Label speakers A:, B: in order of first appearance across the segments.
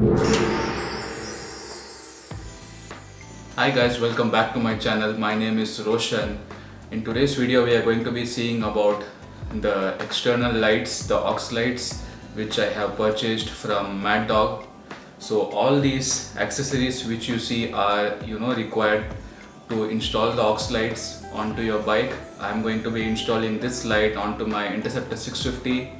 A: Hi guys, welcome back to my channel. My name is Roshan. In today's video we are going to be seeing about the external lights, the aux lights, which I have purchased from Mad Dog. So all these accessories which you see are required to install the aux lights onto your bike. I'm going to be installing this light onto my Interceptor 650.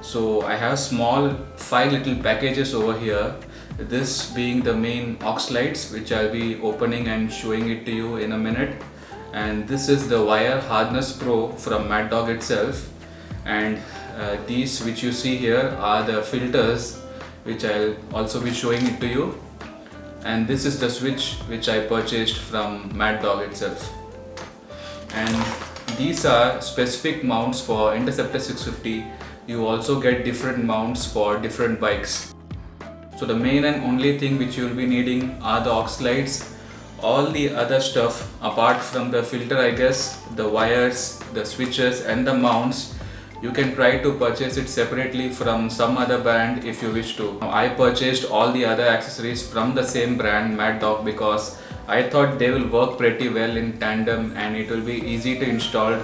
A: So I have small 5 little packages over here, this being the main aux lights, which I'll be opening and showing it to you in a minute. And this is the Wire Harness Pro from Mad Dog itself. And these which you see here are the filters, which I'll also be showing it to you. And this is the switch which I purchased from Mad Dog itself. And these are specific mounts for Interceptor 650. You also get different mounts for different bikes. So the main and only thing which you will be needing are the aux lights. All the other stuff apart from the filter, I guess, the wires, the switches and the mounts, you can try to purchase it separately from some other brand if you wish to. Now, I purchased all the other accessories from the same brand, Mad Dog, because I thought they will work pretty well in tandem and it will be easy to install,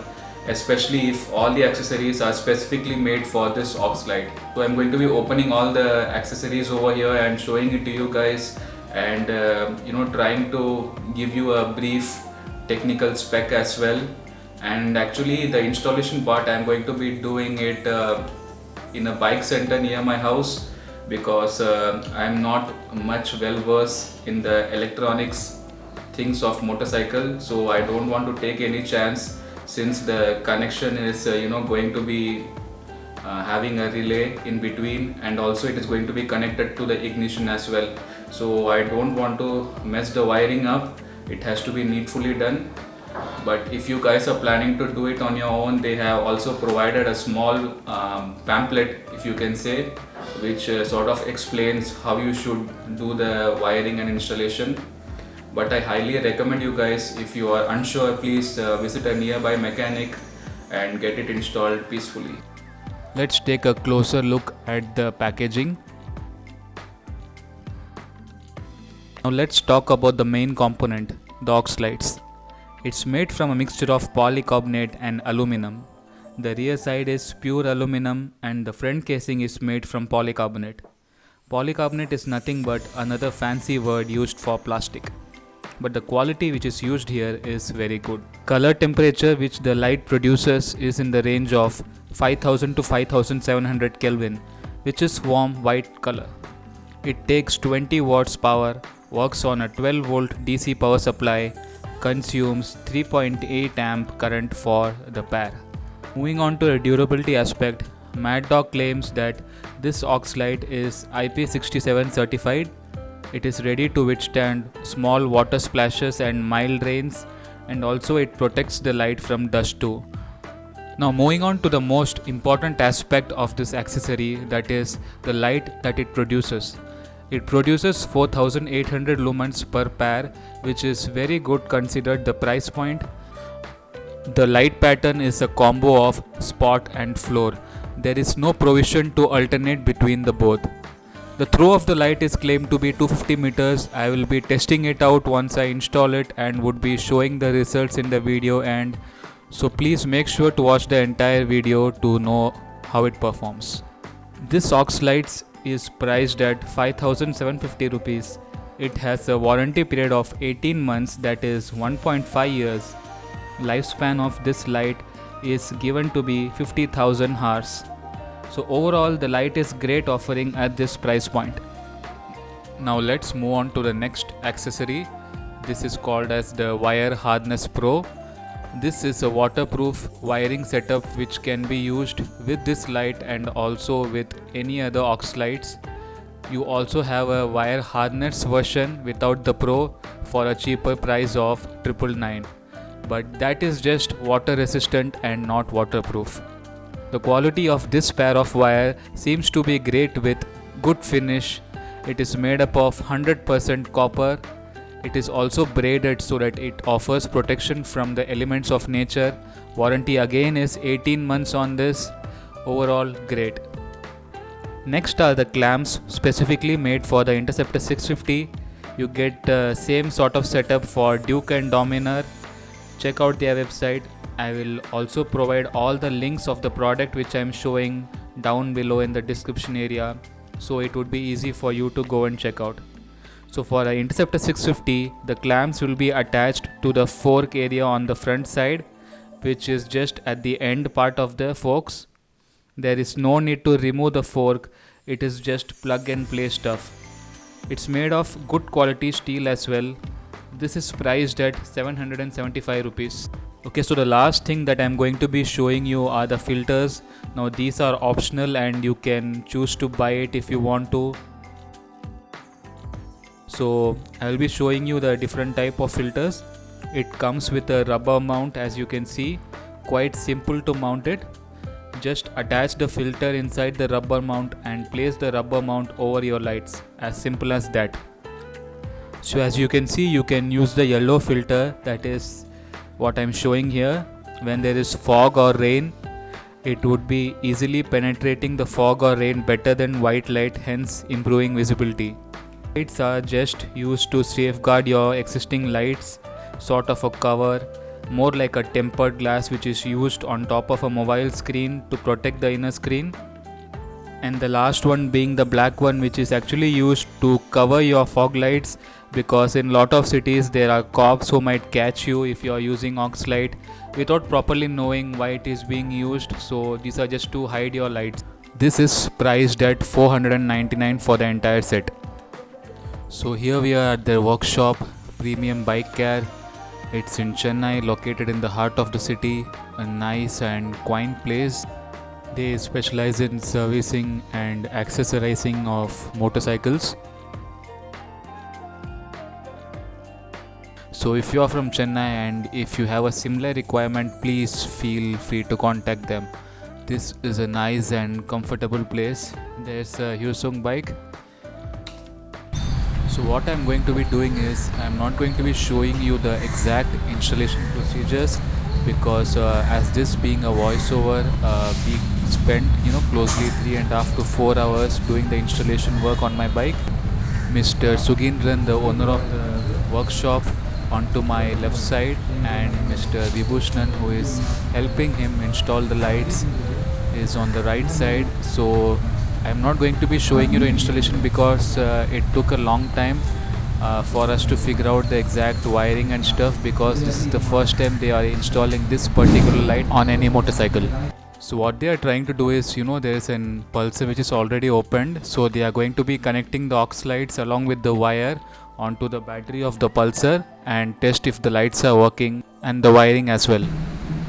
A: especially if all the accessories are specifically made for this aux light. So I'm going to be opening all the accessories over here and showing it to you guys, and trying to give you a brief technical spec as well. And actually the installation part, I'm going to be doing it in a bike center near my house, because I'm not much well versed in the electronics things of motorcycle, so I don't want to take any chance, since the connection is going to be having a relay in between, and also it is going to be connected to the ignition as well. So I don't want to mess the wiring up. It has to be neatfully done. But if you guys are planning to do it on your own, they have also provided a small pamphlet, if you can say, which sort of explains how you should do the wiring and installation. But I highly recommend you guys, if you are unsure, please visit a nearby mechanic and get it installed peacefully. Let's take a closer look at the packaging. Now let's talk about the main component, the aux lights. It's made from a mixture of polycarbonate and aluminum. The rear side is pure aluminum and the front casing is made from polycarbonate. Polycarbonate is nothing but another fancy word used for plastic. But the quality which is used here is very good. Color temperature which the light produces is in the range of 5000 to 5700 Kelvin, which is warm white color. It takes 20 watts power, works on a 12 volt DC power supply, consumes 3.8 amp current for the pair. Moving on to the durability aspect, Mad Dog claims that this aux light is IP67 certified. It is ready to withstand small water splashes and mild rains, and also it protects the light from dust too. Now moving on to the most important aspect of this accessory, that is the light that it produces. It produces 4800 lumens per pair, which is very good considered the price point. The light pattern is a combo of spot and floor. There is no provision to alternate between the both. The throw of the light is claimed to be 250 meters. I will be testing it out once I install it and would be showing the results in the video end. So please make sure to watch the entire video to know how it performs. This aux lights is priced at 5750 rupees. It has a warranty period of 18 months, that is 1.5 years. Lifespan of this light is given to be 50,000 hours. So overall the light is great offering at this price point. Now let's move on to the next accessory. This is called as the Wire Harness Pro. This is a waterproof wiring setup which can be used with this light and also with any other aux lights. You also have a wire harness version without the Pro for a cheaper price of 999, but that is just water resistant and not waterproof. The quality of this pair of wire seems to be great with good finish. It is made up of 100% copper. It is also braided so that it offers protection from the elements of nature. Warranty again is 18 months on this. Overall great. Next are the clamps specifically made for the Interceptor 650. You get the same sort of setup for Duke and Dominar. Check out their website. I will also provide all the links of the product which I am showing down below in the description area, so it would be easy for you to go and check out. So for the Interceptor 650, the clamps will be attached to the fork area on the front side, which is just at the end part of the forks. There is no need to remove the fork, it is just plug and play stuff. It's made of good quality steel as well. This is priced at 775 rupees. Okay, so the last thing that I'm going to be showing you are the filters. Now these are optional and you can choose to buy it if you want to. So I will be showing you the different type of filters. It comes with a rubber mount, as you can see. Quite simple to mount it. Just attach the filter inside the rubber mount and place the rubber mount over your lights. As simple as that. So as you can see, you can use the yellow filter, that is what I'm showing here. When there is fog or rain, it would be easily penetrating the fog or rain better than white light, hence improving visibility. Lights are just used to safeguard your existing lights, sort of a cover, more like a tempered glass which is used on top of a mobile screen to protect the inner screen. And the last one being the black one, which is actually used to cover your fog lights, because in lot of cities there are cops who might catch you if you are using aux light without properly knowing why it is being used. So these are just to hide your lights. This is priced at 499 for the entire set. So here we are at their workshop, Premium Bike Care. It's in Chennai, located in the heart of the city, a nice and quaint place. They specialize in servicing and accessorizing of motorcycles. So if you are from Chennai and if you have a similar requirement, please feel free to contact them. This is a nice and comfortable place. There's a Hyosung bike. So what I'm going to be doing is, I'm not going to be showing you the exact installation procedures, because as this being a voiceover, we spent closely 3.5 to 4 hours doing the installation work on my bike. Mr. Sugindran, the owner of the workshop, onto my left side, and Mr. Vibhushnan, who is helping him install the lights, is on the right side. So I'm not going to be showing you the installation because it took a long time for us to figure out the exact wiring and stuff, because this is the first time they are installing this particular light on any motorcycle. So what they are trying to do is, there is an pulsar which is already opened, so they are going to be connecting the aux lights along with the wire onto the battery of the pulsar and test if the lights are working, and the wiring as well.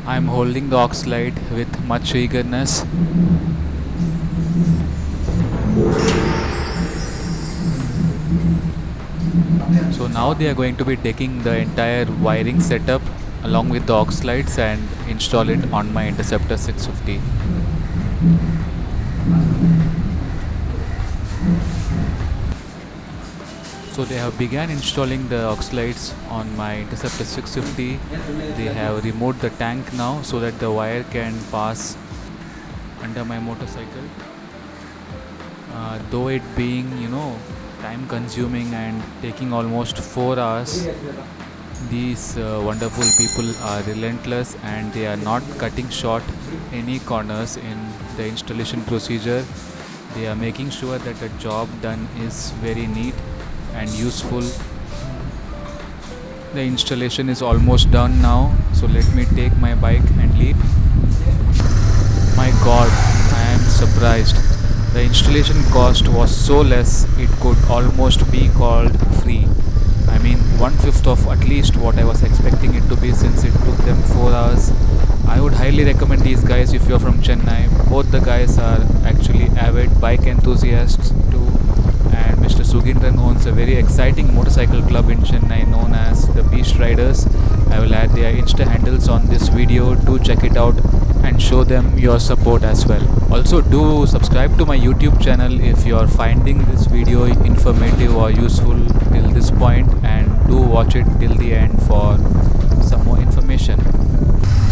A: I am holding the aux light with much eagerness. So now they are going to be taking the entire wiring setup along with the aux lights and install it on my Interceptor 650. So they have begun installing the aux lights on my Interceptor 650. They have removed the tank now so that the wire can pass under my motorcycle. Though it being time consuming and taking almost 4 hours, these wonderful people are relentless and they are not cutting short any corners in the installation procedure. They are making sure that the job done is very neat and useful. The installation is almost done now, so let me take my bike and leave. My god, I am surprised. The installation cost was so less, it could almost be called free. I mean, 1/5 of at least what I was expecting it to be, since it took them 4 hours. I would highly recommend these guys if you're from Chennai. Both the guys are actually avid bike enthusiasts too. And Mr. Sugindran owns a very exciting motorcycle club in Chennai known as the Beast Riders. I will add their Insta handles on this video. Do check it out and show them your support as well. Also, do subscribe to my YouTube channel if you are finding this video informative or useful till this point, and do watch it till the end for some more information.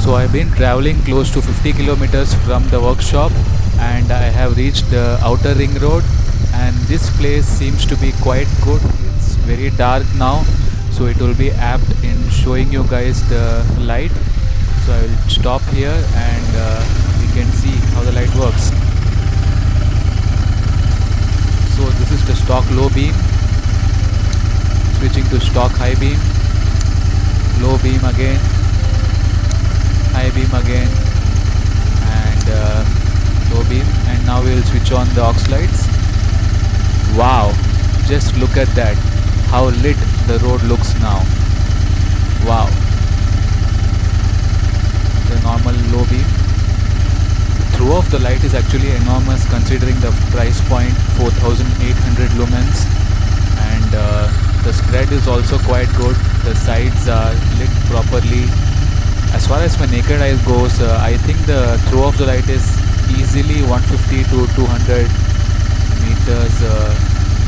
A: So I've been traveling close to 50 kilometers from the workshop, and I have reached the outer ring road, and this place seems to be quite good. It's very dark now, so it will be apt in showing you guys the light. So I will stop here and we can see how the light works. So this is the stock low beam, switching to stock high beam, low beam again, high beam again, and low beam, and now we will switch on the aux lights. Wow, just look at that, how lit the road looks now. Wow. The normal low beam. The throw of the light is actually enormous considering the price point, 4800 lumens, and the spread is also quite good. The sides are lit properly. As far as my naked eye goes, I think the throw of the light is easily 150 to 200 meters.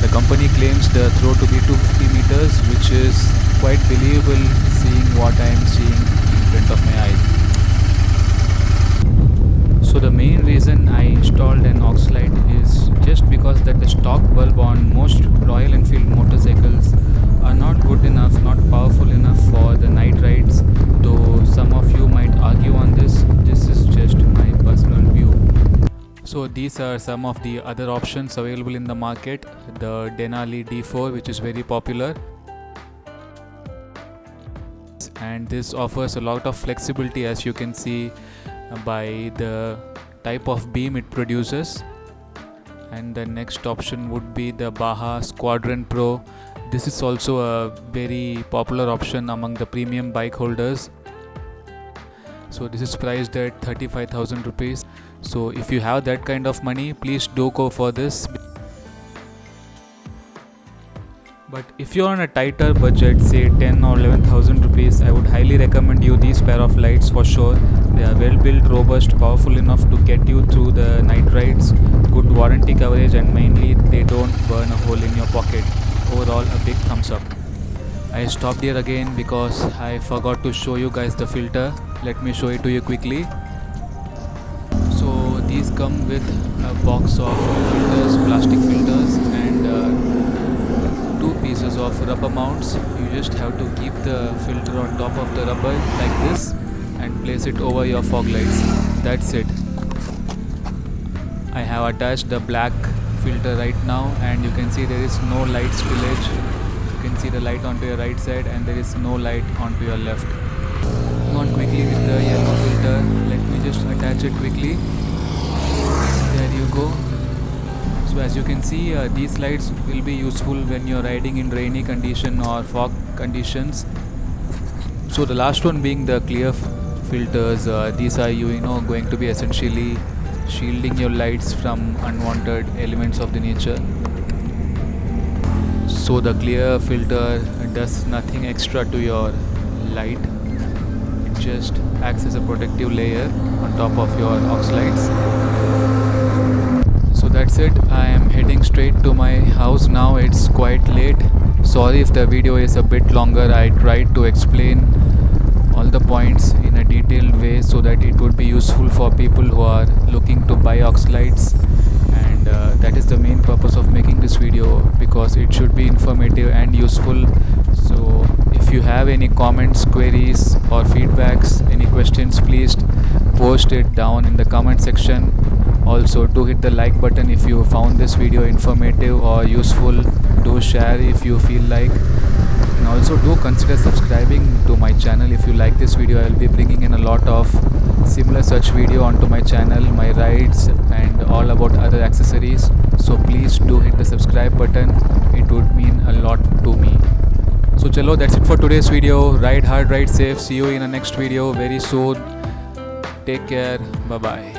A: The company claims the throw to be 250 meters, which is quite believable seeing what I am seeing in front of my eye. So the main reason I installed an aux light is just because that the stock bulb on most Royal Enfield motorcycles are not good enough, not powerful enough for the night rides. Though some of you might argue on this, this is just my personal view. So these are some of the other options available in the market. The Denali D4, which is very popular, and this offers a lot of flexibility, as you can see by the type of beam it produces. And the next option would be the Baja Squadron Pro. This is also a very popular option among the premium bike holders. So this is priced at 35,000 rupees. So if you have that kind of money, please do go for this. But if you're on a tighter budget, say 10 or 11,000 rupees, I would highly recommend you these pair of lights for sure. They are well built, robust, powerful enough to get you through the night rides, good warranty coverage, and mainly they don't burn a hole in your pocket. Overall, a big thumbs up. I stopped here again because I forgot to show you guys the filter. Let me show it to you quickly. So these come with a box of filters, plastic filters, and two pieces of rubber mounts. You just have to keep the filter on top of the rubber like this and place it over your fog lights. That's it. I have attached the black filter right now, and you can see there is no light spillage. You can see the light onto your right side and there is no light onto your left. On quickly with the yellow filter. Let me just attach it quickly. There you go. So as you can see, these lights will be useful when you're riding in rainy condition or fog conditions. So the last one being the clear filters. These are going to be essentially shielding your lights from unwanted elements of the nature. So the clear filter does nothing extra to your light. It just acts as a protective layer on top of your aux lights. So that's it. I am heading straight to my house now. It's quite late. Sorry if the video is a bit longer. I tried to explain all the points in a detailed way so that it would be useful for people who are looking to buy aux lights, and that is the main purpose of making this video, because it should be informative and useful. So if you have any comments, queries or feedbacks, any questions, please post it down in the comment section. Also, do hit the like button if you found this video informative or useful. Do share if you feel like, and also do consider subscribing to my channel if you like this video. I will be bringing in a lot of similar such video onto my channel, my rides and all about other accessories. So please do hit the subscribe button. It would mean a lot to me. So chalo, that's it for today's video. Ride hard, ride safe. See you in the next video very soon. Take care. Bye bye.